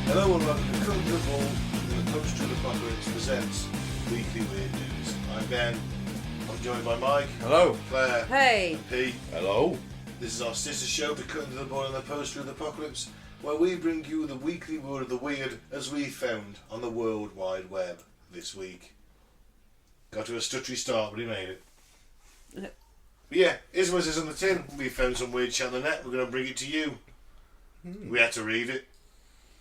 Hello and welcome to Colourful, the Post-Truth Apocalypse presents Weekly Weird News. I'm Ben. I'm joined by Mike. Hello. Claire. Hey. And Pete. Hello. This is our sister show, The Cut into the Ball and the Post-Truth Apocalypse, where we bring you the weekly word of the weird as we found on the World Wide Web this week. Got to a stuttery start, but he made it. But yeah, here's what it says on the tin. We found some weird shit on the net. We're going to bring it to you. We had to read it.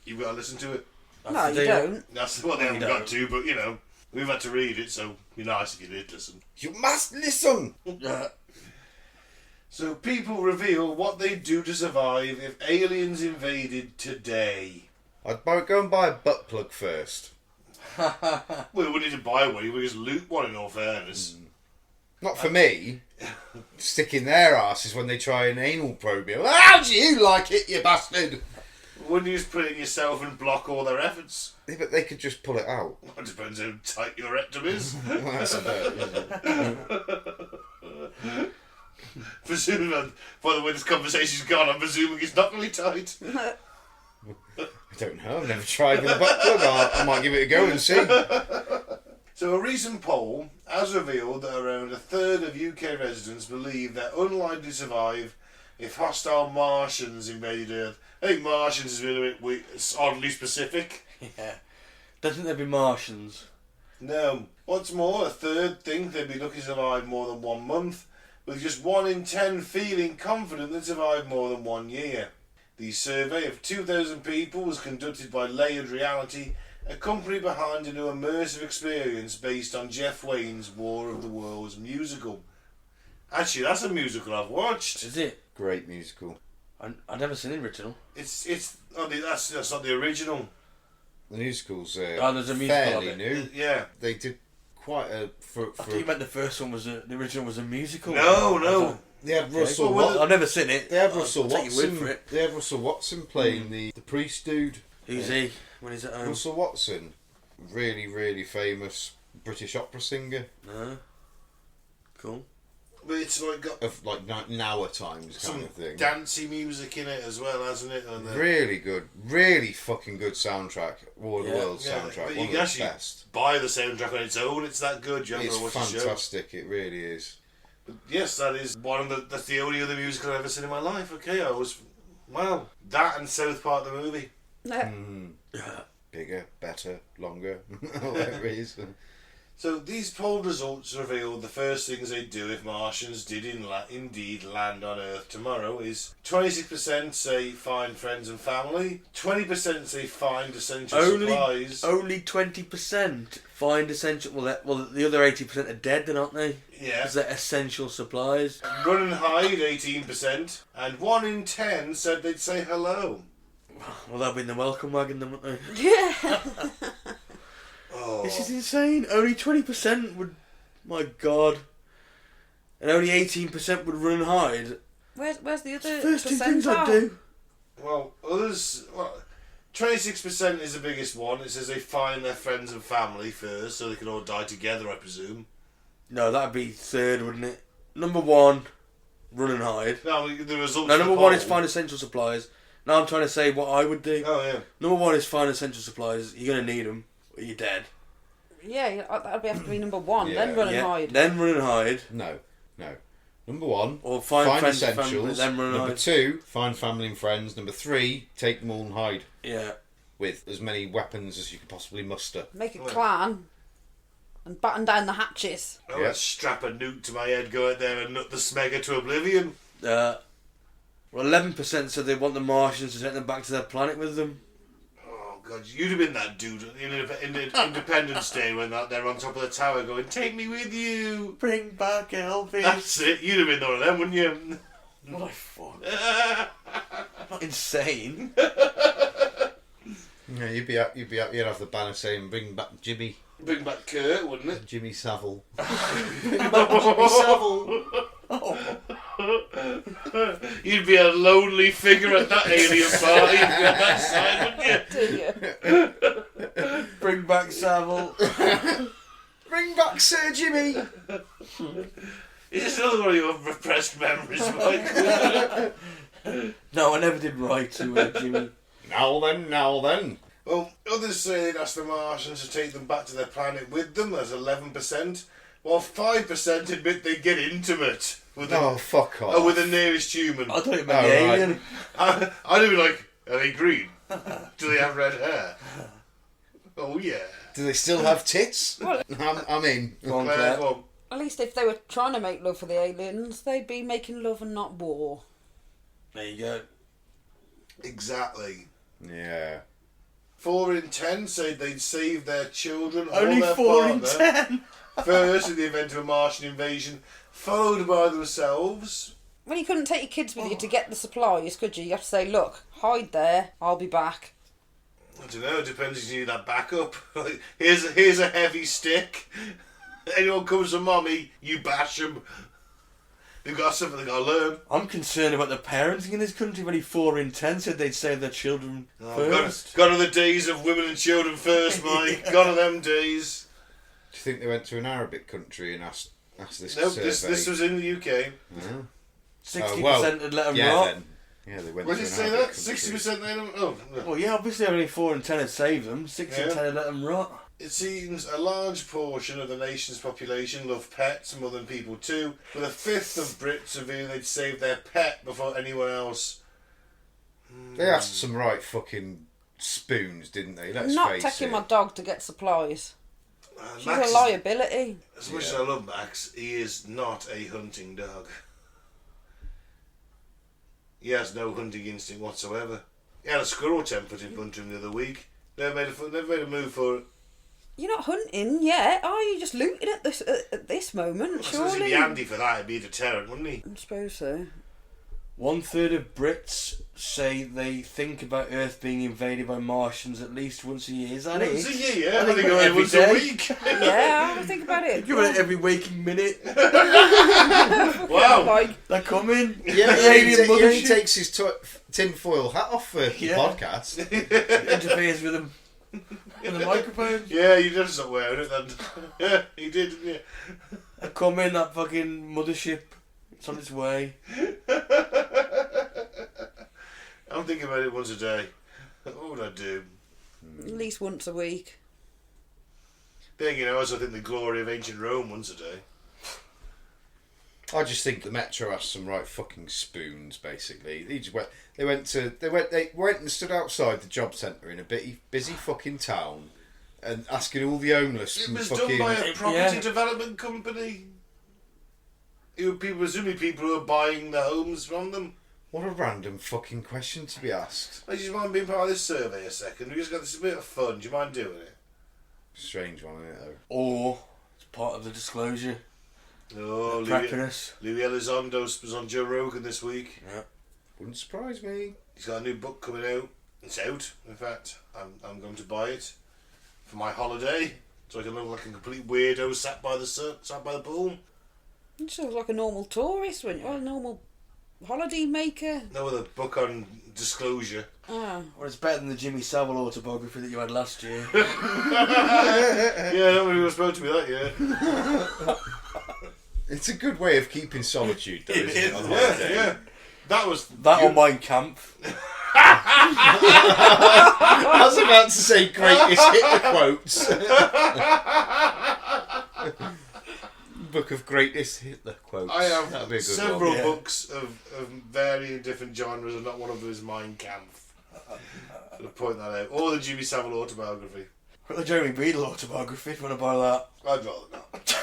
You've got to listen to it. No, you don't. That's what they haven't got to, but you know, we've had to read it, so it'd be nice if you did listen. You must listen. So people reveal what they'd do to survive if aliens invaded today. I'd go and buy a butt plug first. We wouldn't need to buy one, we just loot one in all fairness. Not for me. Stick in their asses when they try an anal probe you. How do you like it, you bastard? Wouldn't you just put it in yourself and block all their efforts? Yeah, but they could just pull it out. Well, it depends how tight your rectum is. Well, that's a bit. Presuming, by the way this conversation's gone, I'm presuming it's not really tight. I don't know. I've never tried with a butt plug. I might give it a go and see. So a recent poll has revealed that around a third of UK residents believe they're unlikely to survive if hostile Martians invaded Earth. I think Martians is really a bit oddly specific. Yeah. Doesn't there be Martians? No. What's more, a third think they'd be lucky to survive more than 1 month, with just 1 in 10 feeling confident they'd survive more than 1 year. The survey of 2,000 people was conducted by Layered Reality, a company behind a new immersive experience based on Jeff Wayne's War of the Worlds musical. Actually, that's a musical I've watched. Is it? Great musical. I've never seen the original. It's that's not the original. The musical's there's a musical fairly of it. new. Yeah. They did quite a... I thought you meant the first one was the original was a musical. No. They had Okay. Russell Well, Watson. I've never seen it. They had Russell I'll take your word Watson. for it. They had Russell Watson playing the priest dude. Who's he when he's at home? Russell Watson, really, really famous British opera singer No. Cool. But it's like got of like now times some kind of thing. dancey music in it as well, hasn't it? And Really good, really fucking good soundtrack. War of the Yeah. Worlds Yeah, soundtrack, but you one of can the actually best. buy the soundtrack on its own. It's that good. You haven't It's got to watch the show. fantastic. It really is. But yes, that is that's the only other musical I've ever seen in my life. Okay, that and South Park the movie. Bigger, better, longer, whatever it is. So these poll results revealed the first things they'd do if Martians did indeed land on Earth tomorrow is 26% say find friends and family, 20% say find essential supplies. Only 20% find essential. Well, the other 80% are dead, then, aren't they? Yeah. Because they're essential supplies. Run and hide 18%, and 1 in 10 said they'd say hello. Well, they'll be in the welcome wagon, then, won't they? Yeah. Oh. This is insane. Only 20% would. My God. And only 18% would run and hide. Where's the other First two things I'd percentile? do. Well, 26% is the biggest one. It says they find their friends and family first, so they can all die together, I presume. No, that'd be third, wouldn't it? Number 1, run and hide. No, the results. No, of the number 1 is poll- find essential supplies. Now I'm trying to say what I would do. Oh yeah. Number 1 is find essential supplies. You're going to need them, or you're dead. Yeah, that'd have to be number 1. Yeah. Then run and hide. Then run and hide. No. Number 1, Or find friends and family, essentials. then run and Number hide. 2, find family and friends. Number 3, take them all and hide Yeah. with as many weapons as you could possibly muster. Make a clan and batten down the hatches. I would strap a nuke to my head, go out there and nut the smegger to oblivion. Well, 11% said they want the Martians to take them back to their planet with them. Oh God, you'd have been that dude in Independence Day when they're on top of the tower going, "Take me with you." Bring back Elvis. That's it. You'd have been one of them, wouldn't you? What I fuck. Not insane. Yeah, you'd have the banner saying "Bring back Jimmy." Bring back Kurt, wouldn't it? Jimmy Savile. Jimmy Savile. You'd be a lonely figure at that alien party at that side, wouldn't you? Do you? Bring back Savile. Bring back Sir Jimmy. Is this another one of your repressed memories, Mike? No, I never did write to Jimmy. Now then. Well, others say they'd ask the Martians to take them back to their planet with them. That's 11%. While 5% admit they'd get intimate with them. Oh, fuck off. With the nearest human. I thought it meant Oh, the right. alien. I'd be like, are they green? Do they have red hair? Oh, yeah. Do they still have tits? I'm in. Go on, Claire, Claire. go on. At least if they were trying to make love for the aliens, they'd be making love and not war. There you go. Exactly. Yeah. 4 in 10 said they'd save their children or Only their 4 in partner 10. first in the event of a Martian invasion, followed by themselves. Well, you couldn't take your kids with you to get the supplies, could you? You have to say, look, hide there, I'll be back. I don't know, it depends if you need that backup. Like, here's a heavy stick. Anyone comes to mommy, you bash them. They've got something they've got to learn. I'm concerned about the parenting in this country. Only 4 in 10 said they'd save their children first. Gone are the days of women and children first, Mike. Gone are them days. Do you think they went to an Arabic country and asked this Nope, survey? this was in the UK. Yeah. 60% had let them yeah, rot. then. Yeah, they went What to did an it say Arabic that? country. 60% they don't... Oh, no. Well, yeah, obviously only 4 in 10 had saved them. 6 in Yeah. 10 had let them rot. It seems a large portion of the nation's population love pets more than people too, with a fifth of Brits revealing they'd save their pet before anyone else. They asked some right fucking spoons, didn't they? Let's Not face taking it. my dog to get supplies. She's Max a is- liability. As much as I love Max, he is not a hunting dog. He has no hunting instinct whatsoever. He had a squirrel tempered in front of him the other week. Never made a move for it. You're not hunting yet, are you? Just looting at this moment, I suppose he'd surely. be handy for that. He'd be a deterrent, wouldn't he? I suppose so. 1/3 of Brits say they think about Earth being invaded by Martians at least once a year. Is that Once it? a year, yeah. I I think think I every once a day. week. Yeah, think about it. Give it every waking minute. Wow. Like, They're coming. Yeah, The alien he only mothership takes his tinfoil hat off for the Yeah. podcast. interferes with them. With the microphone. Yeah, you just not wearing it then. Yeah, he did, didn't you? They come in, that fucking mothership. It's on its way. I'm thinking about it once a day. What would I do? at least once a week. Then, you know, I also think the glory of ancient Rome once a day. I just think the Metro has some right fucking spoons. Basically, they went and stood outside the job centre in a busy fucking town, and asking all the homeless. It from was fucking, done by a property Yeah. development company. It were people, presumably people who are buying the homes from them. What a random fucking question to be asked. I just mind being part of this survey a second. We just got this a bit of fun. Do you mind doing it? Strange one, isn't it? Though. Or it's part of the disclosure. Oh, Prepping us. Louis Elizondo was on Joe Rogan this week. Wouldn't surprise me. He's got a new book coming out. It's out, in fact. I'm going to buy it for my holiday, so I can look like a complete weirdo sat by the pool. You just look like a normal tourist, wouldn't you? Or a normal holiday maker. No, with a book on disclosure. Ah. Or it's better than the Jimmy Savile autobiography that you had last year. Yeah, nobody was supposed to be that yet. It's a good way of keeping solitude, though, isn't it? On Yeah, holiday? yeah. That was That on Mein Kampf. I was about to say greatest Hitler quotes. Book of greatest Hitler quotes. I That'd have be a good several one. Yeah. books of varying different genres, and not one of them is Mein Kampf. I'll point that out. Or the Jimmy Savile autobiography. Or the Jeremy Beadle autobiography, if you want to buy that. I'd rather not.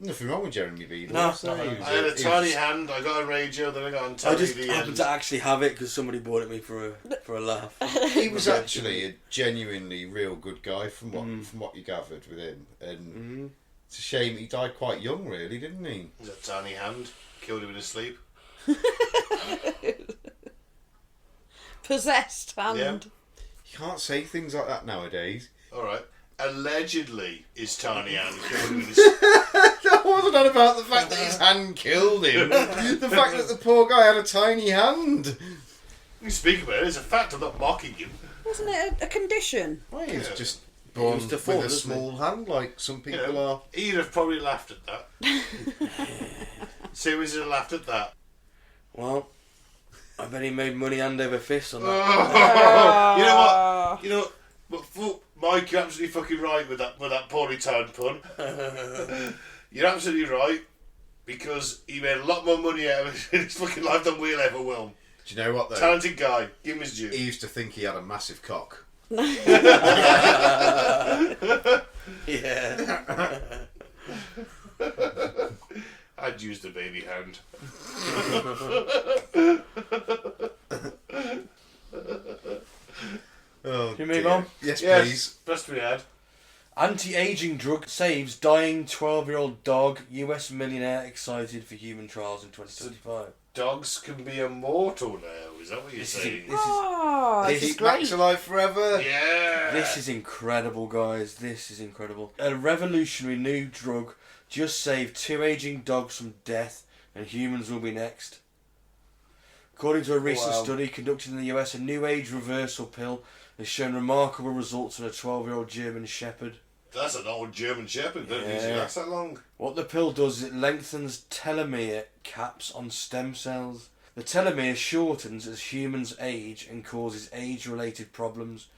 Nothing wrong with Jeremy Beadle. No, so no, he was I had a he was- tiny hand, I got a radio, then I got on I telly just the happened end. to actually have it because somebody bought it me for a laugh. He was actually a genuinely real good guy from what you gathered with him, and it's a shame he died quite young, really, didn't he? He's a tiny hand, killed him in his sleep. Possessed hand. Yeah. You can't say things like that nowadays. Alright. allegedly his tiny hand killed him. That wasn't on about the fact that his hand killed him. The fact that the poor guy had a tiny hand. You speak about it, it's a fact, I'm not mocking him. Wasn't it a condition? Well, he was Yeah. just born was with deformed, a wasn't he? small hand, like some You people know, are. he'd have probably laughed at that. Seriously laughed at that. Well, I bet he made money hand over fist on that. You know what? You know, but Mike, you're absolutely fucking right with that poorly timed pun. You're absolutely right, because he made a lot more money out of it in his fucking life than we'll ever will. Do you know what though? Talented guy, give him his due. He used to think he had a massive cock. Yeah. I'd use the baby hand. Oh, Can we move dear. on? Yes, Yes, please. best we had. Anti-aging drug saves dying 12-year-old dog. US millionaire excited for human trials in 2025. Dogs can be immortal now, is that what you're saying? Oh, This this is Keep Max great. alive forever. Yeah! This is incredible, guys. This is incredible. A revolutionary new drug just saved 2 aging dogs from death, and humans will be next. According to a recent Wow. study conducted in the US, a new age reversal pill has shown remarkable results in a 12-year-old German Shepherd. That's an old German Shepherd, don't Yeah. think it lasts that long. What the pill does is it lengthens telomere caps on stem cells. The telomere shortens as humans age and causes age-related problems.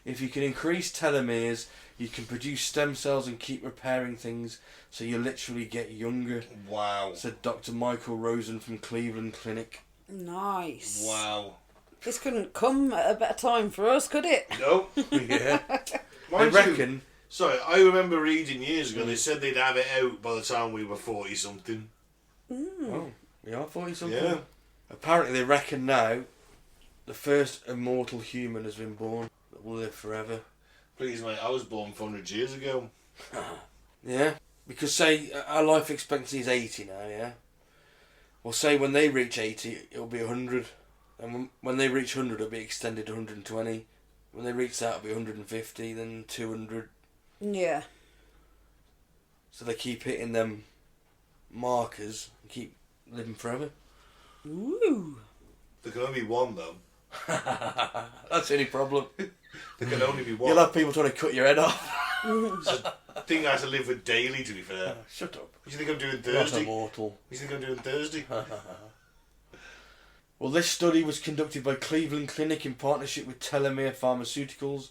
If you can increase telomeres, you can produce stem cells and keep repairing things, so you literally get younger, Wow. said Dr. Michael Rosen from Cleveland Clinic. Nice. Wow. This couldn't come at a better time for us, could it? No. Yeah. They Mind you, reckon... sorry, I remember reading years ago, they said they'd have it out by the time we were 40-something. Oh, yeah, 40-something. Yeah. Apparently they reckon now the first immortal human has been born that will live forever. Please, mate, I was born 400 years ago. Yeah, because say our life expectancy is 80 now, yeah? Well, say when they reach 80, it'll be 100. And when they reach 100, it'll be extended to 120. When they reach that, it'll be 150, then 200. Yeah. So they keep hitting them markers and keep living forever. Ooh. There can only be one, though. That's the only problem. There can only be one. You'll have people trying to cut your head off. It's a thing I have to live with daily, to be fair. Shut up. What do you think I'm doing Not Thursday? immortal. What do you think I'm doing Thursday? Well, this study was conducted by Cleveland Clinic in partnership with Telomere Pharmaceuticals.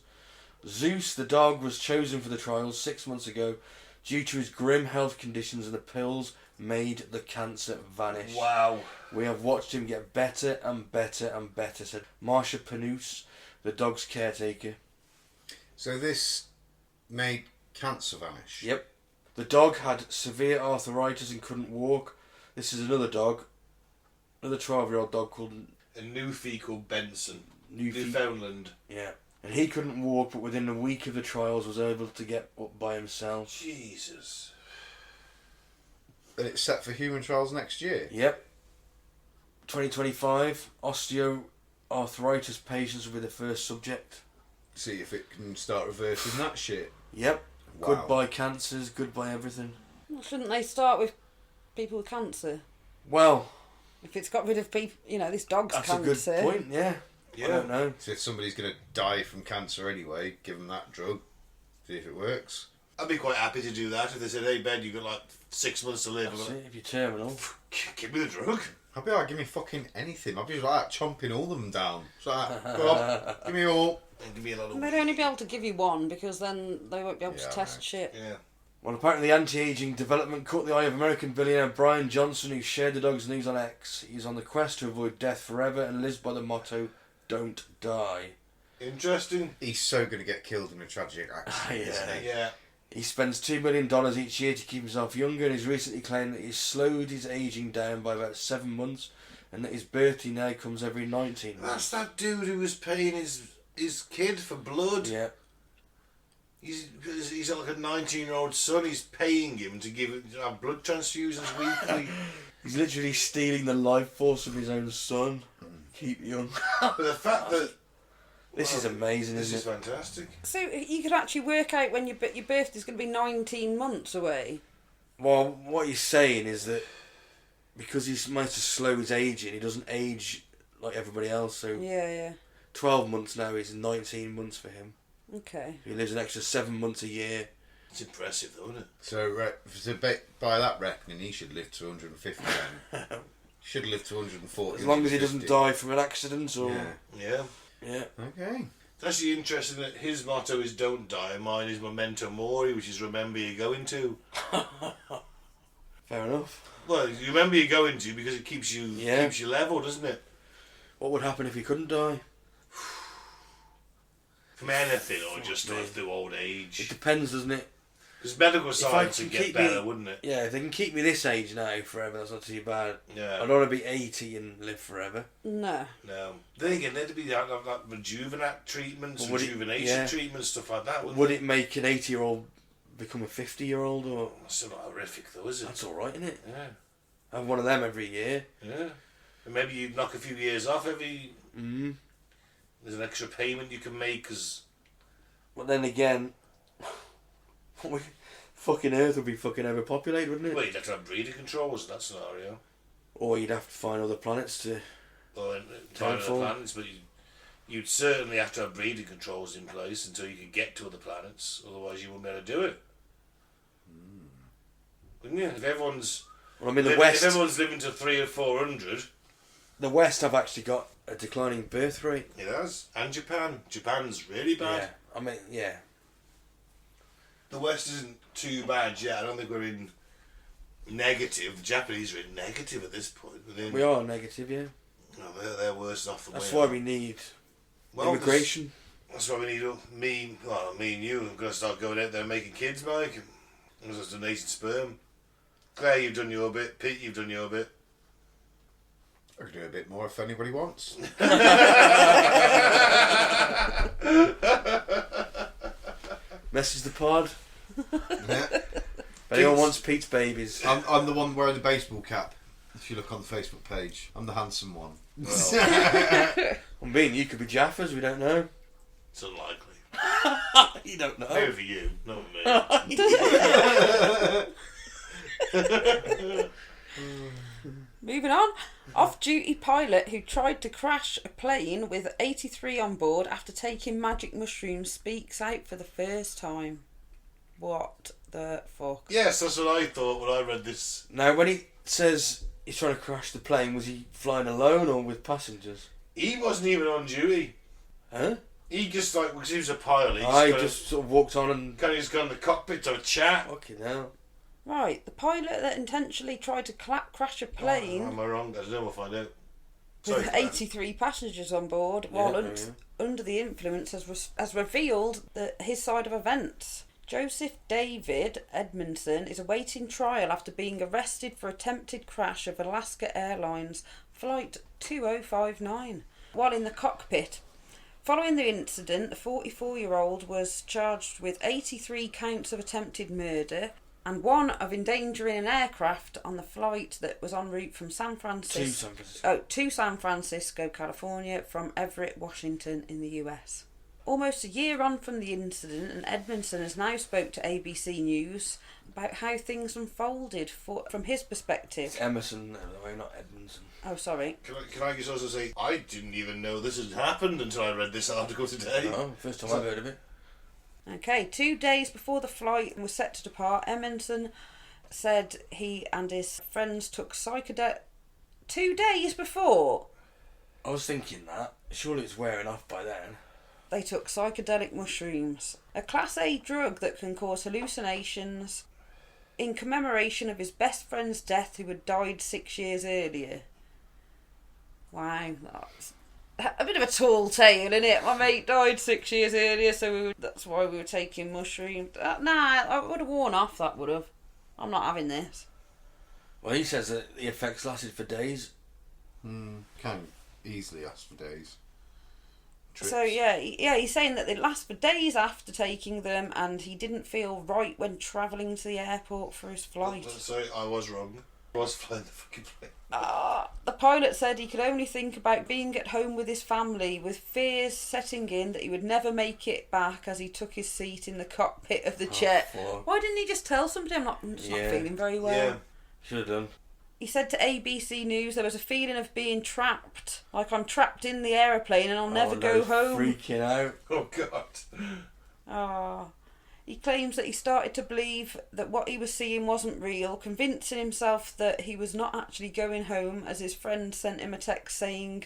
Zeus, the dog, was chosen for the trials 6 months ago due to his grim health conditions, and the pills made the cancer vanish. Wow. We have watched him get better and better and better, said Marsha Panous, the dog's caretaker. So this made cancer vanish. Yep. The dog had severe arthritis and couldn't walk. This is another dog, another 12-year-old dog called A Newfie called Benson. Newfie. Newfoundland. Yeah. And he couldn't walk, but within a week of the trials was able to get up by himself. Jesus. And it's set for human trials next year. Yep. 2025, osteoarthritis patients will be the first subject. See if it can start reversing that shit. Yep. Wow. Goodbye cancers, goodbye everything. Well, shouldn't they start with people with cancer? Well, If it's got rid of people, you know, this dog's that's cancer. a good point, yeah. Yeah. I don't know. So if somebody's going to die from cancer anyway, give them that drug. See if it works. I'd be quite happy to do that if they said, hey, Ben, you've got like 6 months to live. That's I'm it, if you're terminal. like, give me the drug. I'd be like, give me fucking anything. I'd be like chomping all of them down. It's like, go on, give me all. And give me a lot of And they'd only be able to give you one because then they won't be able Yeah, to test right. shit. Yeah. Well, apparently the anti-aging development caught the eye of American billionaire Brian Johnson, who shared the dog's news on X. He's on the quest to avoid death forever and lives by the motto, don't die. Interesting. He's so going to get killed in a tragic accident, Yeah. isn't he? Yeah. He spends $2 million each year to keep himself younger, and he's recently claimed that he's slowed his ageing down by about 7 months, and that his birthday now comes every 19 months. That's that dude who was paying his kid for blood. Yeah. He's got like a 19-year-old son. He's paying him to have blood transfusions weekly. He's literally stealing the life force of his own son. Keep young. But the fact that This is amazing, This isn't is it? fantastic. So you could actually work out when your birthday's going to be 19 months away. Well, what he's saying is that because he's managed to slow his aging, he doesn't age like everybody else. So Yeah. 12 months now is 19 months for him. Okay. He lives an extra 7 months a year. It's impressive, though, isn't it? So by that reckoning, he should live to 150 then. Should live to 140. As long as he doesn't 150. die from an accident or... Yeah. Yeah. Okay. It's actually interesting that his motto is "Don't die," and mine is "Memento Mori," which is "Remember you're going to." Fair enough. Well, you remember you're going to because it keeps you level, doesn't it? What would happen if he couldn't die? From anything, or just through old It age. depends, doesn't it? Because medical science can would get keep better, me- wouldn't it? Yeah, if they can keep me this age now forever, that's not too bad. Yeah. I don't want to be 80 and live forever. No. No. Then again, there'd be like rejuvenate treatments, Well, would it- rejuvenation yeah. treatments, stuff like that. Would it make an 80-year-old become a 50-year-old? Or That's still not horrific, though, is it? that's all right, isn't it? Yeah. Have one of them every year. Yeah. And maybe you knock a few years off every. Mm. There's an extra payment you can make because. But then again, fucking Earth would be fucking overpopulated, wouldn't it? Well, you'd have to have breeding controls in that scenario. Or you'd have to find other planets to... Or Timefall. other planets, but you'd certainly have to have breeding controls in place until you could get to other planets. Otherwise, you wouldn't be able to do it. Wouldn't you? If everyone's Well, I mean, if everyone's living to 300 or 400, the West have actually got a declining birth rate. it has. And Japan. Japan's really bad. Yeah. I mean, yeah. The West isn't too bad yet. I don't think we're in negative. The Japanese are in negative at this point. We are negative, yeah. No, they're worse off than That's we why are. we need Well, immigration. That's why we need me and you. I'm going to start going out there and making kids, Mike. I'm just donating sperm. Claire, you've done your bit. Pete, you've done your bit. I can do a bit more if anybody wants. Message the pod. Yeah. If anyone wants Pete's babies. I'm the one wearing the baseball cap. If you look on the Facebook page, I'm the handsome one. Well, I mean, you could be Jaffers, we don't know. it's unlikely. You don't know. Maybe for you, not me. Moving on. Off-duty pilot who tried to crash a plane with 83 on board after taking magic mushrooms speaks out for the first time. What the fuck? Yes, that's what I thought when I read this. Now, when he says he's trying to crash the plane, was he flying alone or with passengers? He wasn't even on duty. Huh? He just because he was a pilot. I just sort of walked on and... kind of just got in the cockpit to have a chat. Fucking hell. Right, the pilot that intentionally tried to crash a plane Am I wrong? I don't know. We'll find out. Sorry with for that. 83 passengers on board while Yeah. under the influence has revealed his side of events. Joseph David Edmondson is awaiting trial after being arrested for attempted crash of Alaska Airlines Flight 2059 while in the cockpit. Following the incident, the 44-year-old was charged with 83 counts of attempted murder and one of endangering an aircraft on the flight that was en route from to San Francisco, California, from Everett, Washington in the US. Almost a year on from the incident, and Edmondson has now spoke to ABC News about how things unfolded from his perspective. It's Emerson, by the way, not Edmondson. Oh, sorry. Can I just also say, I didn't even know this had happened until I read this article today. Oh, first time I've heard of it. Okay, 2 days before the flight was set to depart, Edmondson said he and his friends took psychedelic... 2 days before? I was thinking that. Surely it's wearing off by then. They took psychedelic mushrooms, a Class A drug that can cause hallucinations, in commemoration of his best friend's death who had died 6 years earlier. Wow, that's a bit of a tall tale, isn't it? My mate died 6 years earlier, so that's why we were taking mushrooms. Nah, I would have worn off, that would have. I'm not having this. Well, he says that the effects lasted for days. Can easily last for days. Trips. So he's saying that they last for days after taking them, and he didn't feel right when travelling to the airport for his flight. Sorry, I was wrong. Was flying the fucking plane. The pilot said he could only think about being at home with his family, with fears setting in that he would never make it back as he took his seat in the cockpit of the jet. Fuck. Why didn't he just tell somebody I'm just not feeling very well? Yeah. Should have done. He said to ABC News there was a feeling of being trapped, like I'm trapped in the aeroplane and I'll never go home. Freaking out. Oh, God. He claims that he started to believe that what he was seeing wasn't real, convincing himself that he was not actually going home, as his friend sent him a text saying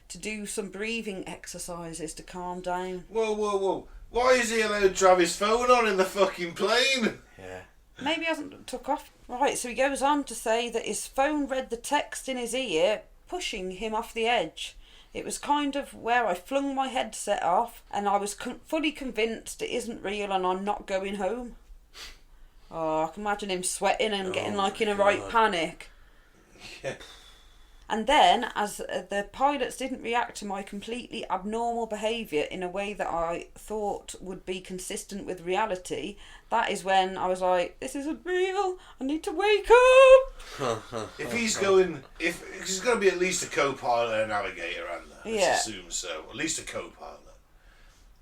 to do some breathing exercises to calm down. Whoa. Why is he allowed to have his phone on in the fucking plane? Yeah. Maybe he hasn't took off. Right, so he goes on to say that his phone read the text in his ear, pushing him off the edge. It was kind of where I flung my headset off and I was fully convinced it isn't real and I'm not going home. Oh, I can imagine him sweating and getting like in a right panic. Yeah. And then, as the pilots didn't react to my completely abnormal behaviour in a way that I thought would be consistent with reality, that is when I was like, this isn't real, I need to wake up. If he's going, if he's going to be at least a co-pilot and a navigator, and let's assume so, at least a co-pilot.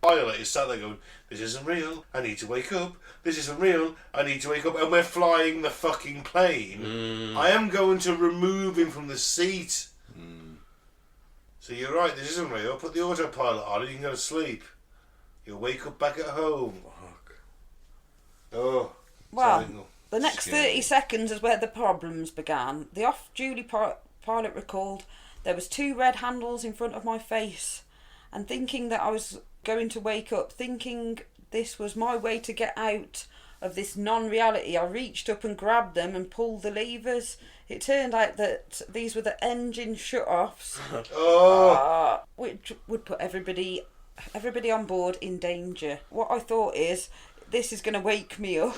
Pilot is sat there going, this isn't real, I need to wake up, this isn't real, I need to wake up, and we're flying the fucking plane. I am going to remove him from the seat. So you're right, this isn't real, put the autopilot on and you can go to sleep. You'll wake up back at home. Fuck. Oh. Well, the next 30 seconds is where the problems began. The off-duty pilot recalled there was 2 red handles in front of my face, and thinking that I was going to wake up, thinking this was my way to get out of this non-reality, I reached up and grabbed them and pulled the levers. It turned out that these were the engine shut-offs, which would put everybody on board in danger. What I thought is, this is going to wake me up.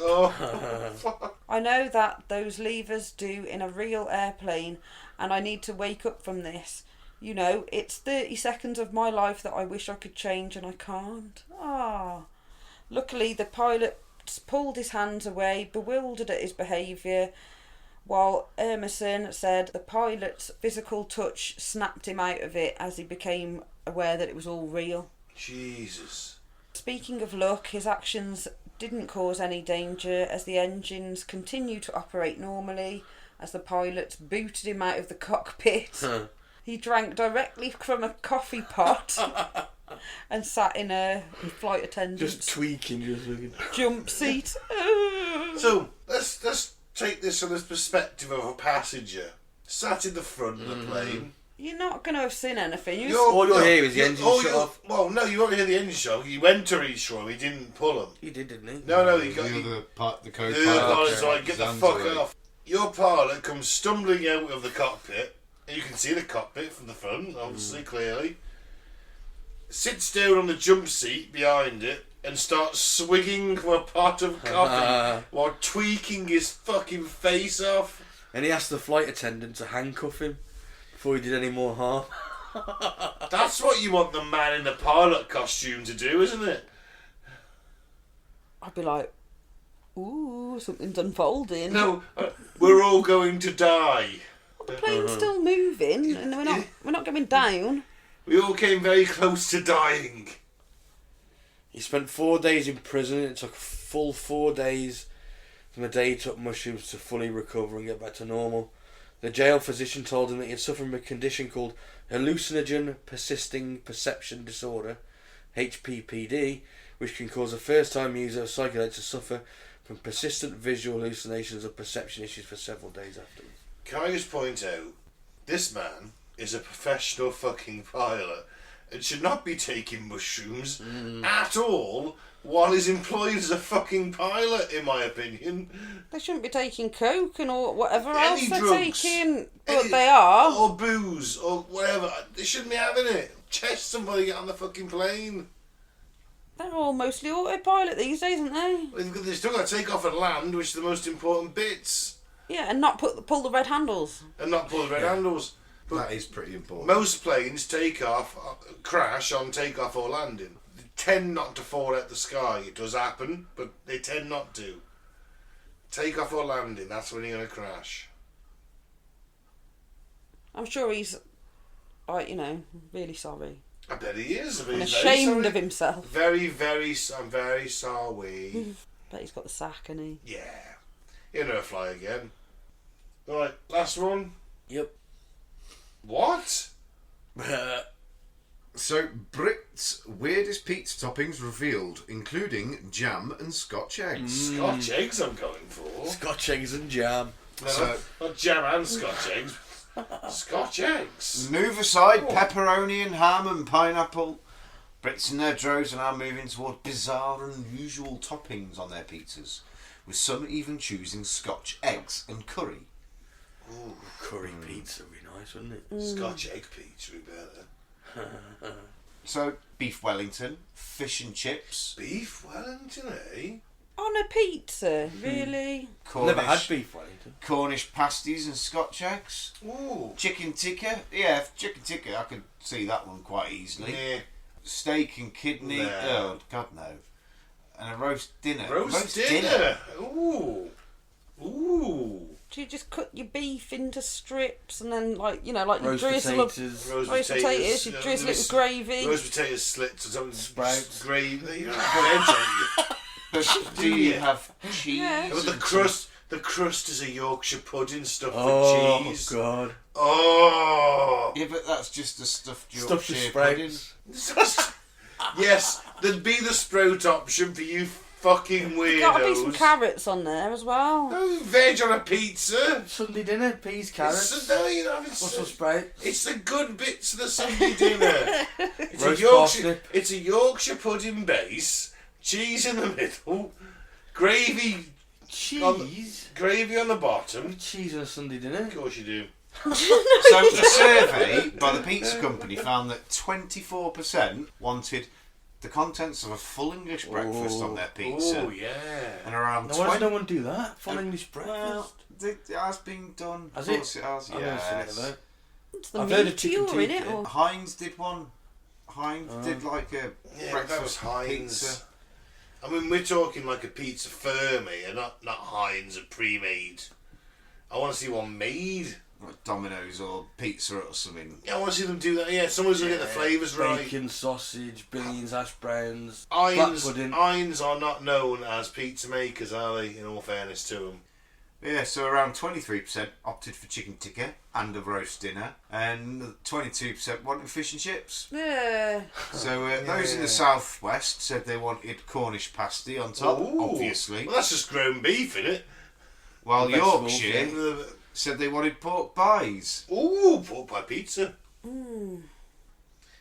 I know that those levers do in a real airplane, and I need to wake up from this. You know, it's 30 seconds of my life that I wish I could change and I can't. Luckily, the pilot pulled his hands away, bewildered at his behaviour, while Emerson said the pilot's physical touch snapped him out of it as he became aware that it was all real. Jesus. Speaking of luck, his actions didn't cause any danger as the engines continued to operate normally as the pilot booted him out of the cockpit. He drank directly from a coffee pot and sat in a flight attendant's Just tweaking, just looking. jump seat. So let's take this from the perspective of a passenger sat in the front of the plane. You're not going to have seen anything. All you'll hear is the engine shut off. Well, no, you won't hear the engine shut off. He went to reach for him. He didn't pull him. He did, didn't he? No, he got The co-pilot. pilot's like, get the Hands fuck away. off. Your pilot comes stumbling out of the cockpit. And you can see the cockpit from the front, obviously, clearly. Sits down on the jump seat behind it and starts swigging from a pot of coffee while tweaking his fucking face off. And he asked the flight attendant to handcuff him before he did any more harm. That's what you want the man in the pilot costume to do, isn't it? I'd be like, ooh, something's unfolding. No, we're all going to die. The plane's still moving, and we're not going down. We all came very close to dying. He spent 4 days in prison. It took a full 4 days from the day he took mushrooms to fully recover and get back to normal. The jail physician told him that he had suffered from a condition called hallucinogen persisting perception disorder, HPPD, which can cause a first-time user of psychedelics to suffer from persistent visual hallucinations or perception issues for several days afterwards. Can I just point out, this man is a professional fucking pilot and should not be taking mushrooms at all while he's employed as a fucking pilot, in my opinion. They shouldn't be taking coke and or whatever Any else they're drugs. taking, but they are. Or booze, or whatever. They shouldn't be having it. Chase somebody, get on the fucking plane. They're all mostly autopilot these days, aren't they? They've still got to take off and land, which are the most important bits. Yeah, and not pull the red handles. And not pull the red handles. That is pretty important. Most planes take off, crash on takeoff or landing. They tend not to fall out the sky. It does happen, but they tend not to. Takeoff or landing, that's when you're going to crash. I'm sure he's, like, really sorry. I bet he is. And ashamed of himself. I'm very sorry. Bet he's got the sack, and he. Yeah. He'll never fly again. Right, last one. Yep. What? So, Brits' weirdest pizza toppings revealed, including jam and Scotch eggs. Scotch eggs I'm going for. Scotch eggs and jam. No, not jam and Scotch eggs. Scotch eggs. Move aside pepperoni and ham and pineapple. Brits and their droves are now moving toward bizarre and unusual toppings on their pizzas, with some even choosing Scotch eggs and curry. Ooh, Curry pizza would be nice, wouldn't it? Scotch egg pizza would be better. So, beef Wellington, fish and chips. Beef Wellington, eh? On a pizza, really? Never had beef Wellington. Cornish pasties and Scotch eggs. Ooh. Chicken tikka. Yeah, chicken tikka, I could see that one quite easily. Yeah. Steak and kidney. No. Oh, God, no. And a roast dinner. Roast dinner. Ooh. Ooh. Do you just cut your beef into strips and then, like you Roast drizzle potatoes. roast potatoes, you drizzle it with gravy? Roast potatoes slits or something. Sprouts. Gravy. You don't have veg, don't you? But do you have cheese? Yeah. But the crust is a Yorkshire pudding stuffed Oh, with cheese. God. Oh. Yeah, but that's just a stuffed Stuffed with Yorkshire pudding. sprouts. Yes, there'd be the sprout option for you fucking weirdos. Gotta be some carrots on there as well. No veg on a pizza. Sunday dinner, peas, carrots. No, you know, What's some sprouts? it's the good bits of the Sunday dinner. It's Roast a Yorkshire. parsnip. It's a Yorkshire pudding base, cheese in the middle, gravy Cheese? gravy on the bottom. Cheese on a Sunday dinner? Of course you do. So a survey by the pizza company found that 24% wanted the contents of a full English breakfast on their pizza. Oh yeah. And around Now, why does 20... no one do that? Full English breakfast? Well, it has been done. Has Of course it? it has, I've never seen it yes. though. It's the I've heard of meat chicken cure in teeth, it, yeah. or Heinz did one. Heinz did like a Yeah, but that was breakfast Heinz. pizza. I mean, we're talking like a pizza firme, and not Heinz, a pre-made. I want to see one made. Like Domino's or Pizza Hut or something. Yeah, I want to see them do that. Yeah, someone's gonna get the flavours right. Bacon, sausage, beans, hash browns, black Heinz pudding. are not known as pizza makers, are they? In all fairness to them. Yeah, so around 23% opted for chicken tikka and a roast dinner, and 22% wanted fish and chips. yeah. So those in the southwest said they wanted Cornish pasty on top, Ooh. obviously. Well, that's just ground beef, innit? While Vegetables, Yorkshire said they wanted pork pies. Ooh, pork pie pizza.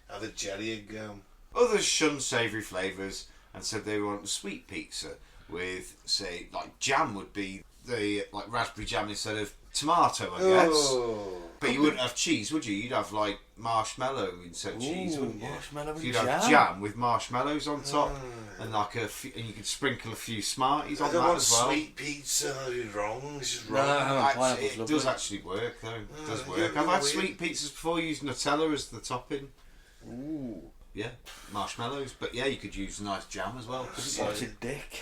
How the jelly would go. Others shunned savoury flavours and said they want sweet pizza with, say, like jam would be the like raspberry jam instead of tomato, I guess. Oh. But you wouldn't have cheese, would you? You'd have like marshmallow instead of cheese, Ooh, wouldn't you? marshmallow and You'd jam. have jam with marshmallows on top, and like and you could sprinkle a few Smarties I on don't that want as well. sweet pizza. That'd be wrong. It's just No, wrong. Actually, pineapple's it lovely. does actually work though. It does yeah, work. I've had weird. sweet pizzas before. Used Nutella as the topping. Ooh. Yeah, marshmallows. But yeah, you could use a nice jam as well. couldn't you? Spotted dick.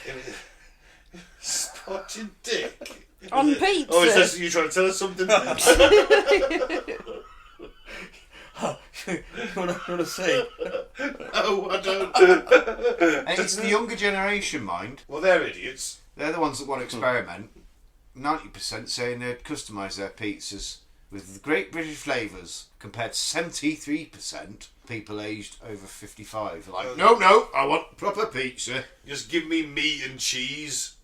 Spotted dick. On pizza. Oh, is this you trying to tell us something? You want to say? Oh, I don't. And it's the younger generation, mind. Well, they're idiots. They're the ones that want to experiment. 90% saying they'd customise their pizzas with great British flavours, compared to 73% people aged over 55 are like, no, I want proper pizza. Just give me meat and cheese.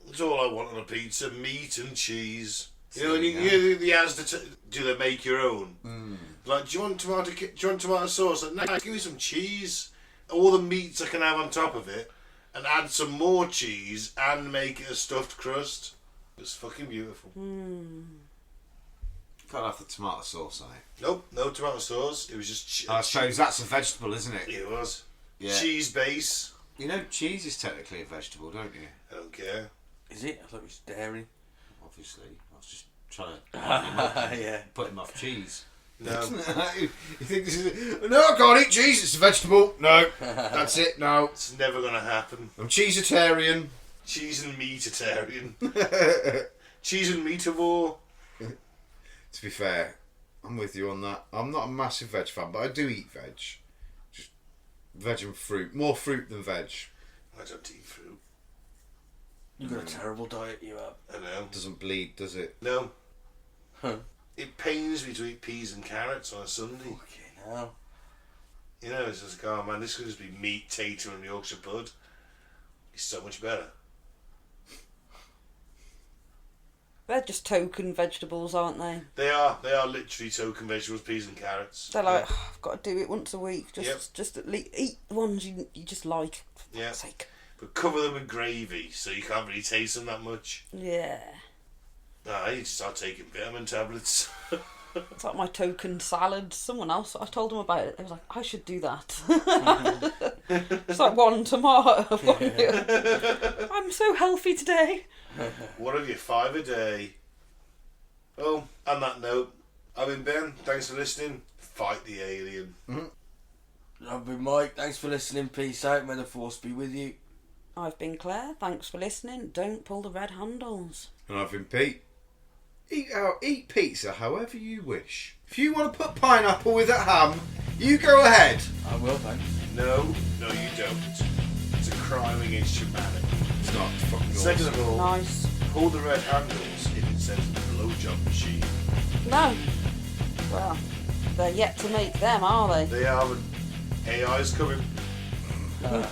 That's all I want on a pizza: meat and cheese. You know, and you know the Asda. Do they make your own? Like, do you want tomato sauce? Like, no, give me some cheese. All the meats I can have on top of it, and add some more cheese and make it a stuffed crust. It's fucking beautiful. Can't have the tomato sauce on it. Nope, no tomato sauce. It was just I suppose that's a vegetable, isn't it? It was Yeah. cheese base. You know, cheese is technically a vegetable, don't you? I don't care. Is it? I thought it was dairy. Obviously. I was just trying to Yeah. put him off cheese. No. You think this is... No, I can't eat cheese, it's a vegetable. No, that's it, no. It's never gonna happen. I'm cheesetarian. Cheese and meatitarian. Cheese and meativore. To be fair, I'm with you on that. I'm not a massive veg fan, but I do eat veg. Just veg and fruit. More fruit than veg. I don't eat fruit. You've got a terrible diet, you have. I know. Doesn't bleed, does it? No. Huh. It pains me to eat peas and carrots on a Sunday. Okay, now. You know, it's just like, oh man, this could just be meat, tater and Yorkshire pud. It's so much better. They're just token vegetables, aren't they? They are literally token vegetables, peas and carrots. They're like, "Oh, I've got to do it once a week. Yep. Just at least eat the ones you just like. For Yeah. fuck's sake. But cover them in gravy so you can't really taste them that much. Yeah. Nah, I need to start taking vitamin tablets. It's like my token salad. Someone else, I told them about it. They was like, I should do that. It's like one tomato. I'm so healthy today. What have you, 5 a day? Oh, on that note, I've been Ben. Thanks for listening. Fight the alien. I've been Mike. Thanks for listening. Peace out. May the force be with you. I've been Claire. Thanks for listening. Don't pull the red handles. And I've been Pete. Eat pizza however you wish. If you want to put pineapple with that ham, you go ahead. I will, thanks. No, you don't. It's a crime against humanity. It's not fucking Second awesome. of all, Nice. pull the red handles if it says blowjob machine. No. Well, they're yet to make them, are they? They are, but AI's coming. Uh,